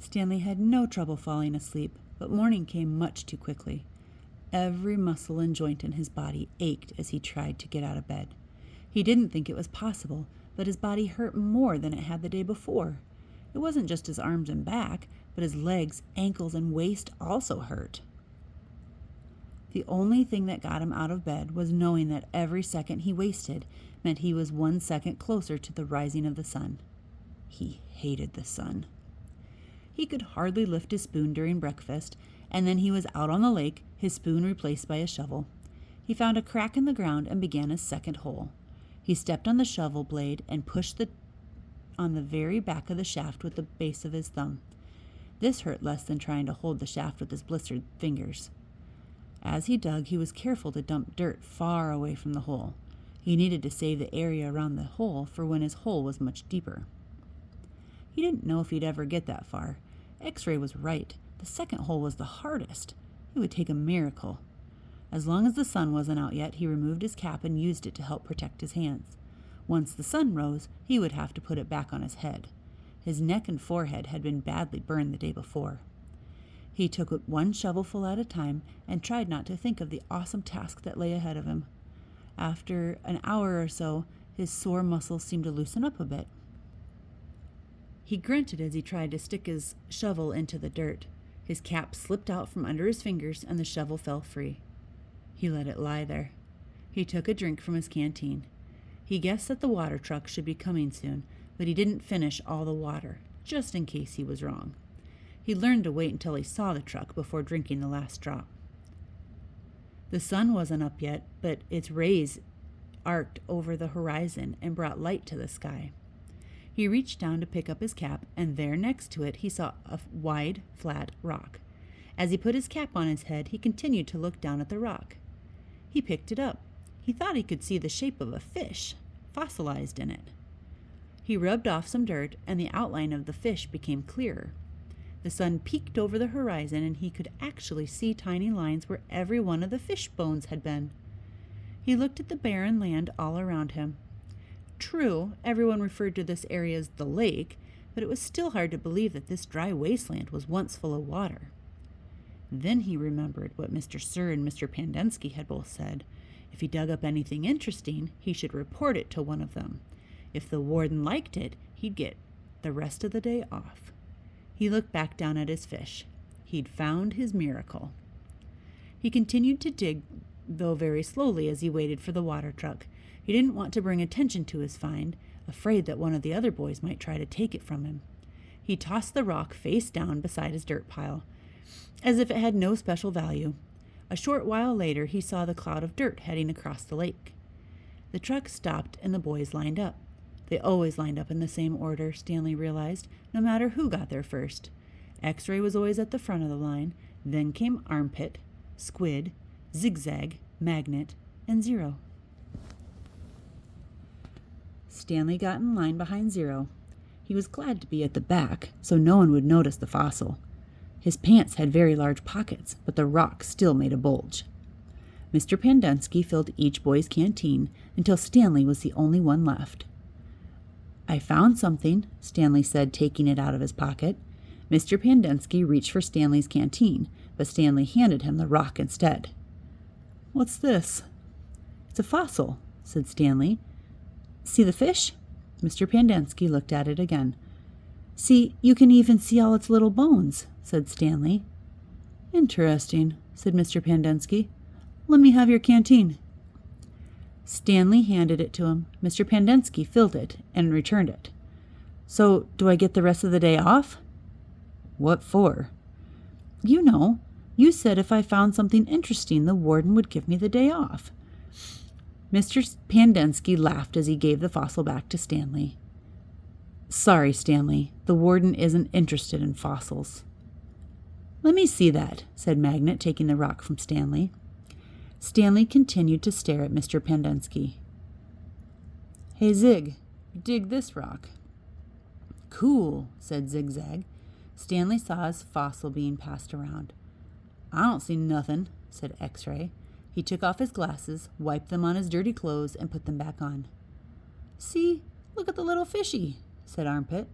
Stanley had no trouble falling asleep, but morning came much too quickly. Every muscle and joint in his body ached as he tried to get out of bed. He didn't think it was possible, but his body hurt more than it had the day before. It wasn't just his arms and back, but his legs, ankles, and waist also hurt. The only thing that got him out of bed was knowing that every second he wasted meant he was 1 second closer to the rising of the sun. He hated the sun. He could hardly lift his spoon during breakfast, and then he was out on the lake, his spoon replaced by a shovel. He found a crack in the ground and began his second hole. He stepped on the shovel blade and pushed on the very back of the shaft with the base of his thumb. This hurt less than trying to hold the shaft with his blistered fingers. As he dug, he was careful to dump dirt far away from the hole. He needed to save the area around the hole for when his hole was much deeper. He didn't know if he'd ever get that far. X-ray was right. The second hole was the hardest. It would take a miracle. As long as the sun wasn't out yet, he removed his cap and used it to help protect his hands. Once the sun rose, he would have to put it back on his head. His neck and forehead had been badly burned the day before. He took it one shovelful at a time and tried not to think of the awesome task that lay ahead of him. After an hour or so, his sore muscles seemed to loosen up a bit. He grunted as he tried to stick his shovel into the dirt. His cap slipped out from under his fingers and the shovel fell free. He let it lie there. He took a drink from his canteen. He guessed that the water truck should be coming soon, but he didn't finish all the water, just in case he was wrong. He learned to wait until he saw the truck before drinking the last drop. The sun wasn't up yet, but its rays arced over the horizon and brought light to the sky. He reached down to pick up his cap, and there next to it he saw a wide, flat rock. As he put his cap on his head, he continued to look down at the rock. He picked it up. He thought he could see the shape of a fish, fossilized in it. He rubbed off some dirt, and the outline of the fish became clearer. The sun peeked over the horizon, and he could actually see tiny lines where every one of the fish bones had been. He looked at the barren land all around him. True, everyone referred to this area as the lake, but it was still hard to believe that this dry wasteland was once full of water. Then he remembered what Mr. Sir and Mr. Pandensky had both said. If he dug up anything interesting, he should report it to one of them. If the warden liked it, he'd get the rest of the day off. He looked back down at his fish. He'd found his miracle. He continued to dig, though very slowly, as he waited for the water truck. He didn't want to bring attention to his find, afraid that one of the other boys might try to take it from him. He tossed the rock face down beside his dirt pile, as if it had no special value. A short while later, he saw the cloud of dirt heading across the lake. The truck stopped and the boys lined up. They always lined up in the same order, Stanley realized, no matter who got there first. X-ray was always at the front of the line, then came Armpit, Squid, Zigzag, Magnet, and Zero. Stanley got in line behind Zero. He was glad to be at the back, so no one would notice the fossil. His pants had very large pockets, but the rock still made a bulge. Mr. Pandensky filled each boy's canteen until Stanley was the only one left. "I found something," Stanley said, taking it out of his pocket. Mr. Pandensky reached for Stanley's canteen, but Stanley handed him the rock instead. "What's this?" "It's a fossil," said Stanley. "See the fish?" Mr. Pandensky looked at it again. "See, you can even see all its little bones," said Stanley. "Interesting," said Mr. Pandensky. "Let me have your canteen." Stanley handed it to him. Mr. Pandensky filled it and returned it. "So, do I get the rest of the day off?" "What for?" "You know. You said if I found something interesting, the warden would give me the day off." Mr. Pandensky laughed as he gave the fossil back to Stanley. "Sorry, Stanley. The warden isn't interested in fossils." "Let me see that," said Magnet, taking the rock from Stanley. Stanley continued to stare at Mr. Pandensky. "Hey, Zig, dig this rock." "Cool," said Zigzag. Stanley saw his fossil being passed around. "I don't see nothing," said X-ray. He took off his glasses, wiped them on his dirty clothes, and put them back on. "See, look at the little fishy," said Armpit.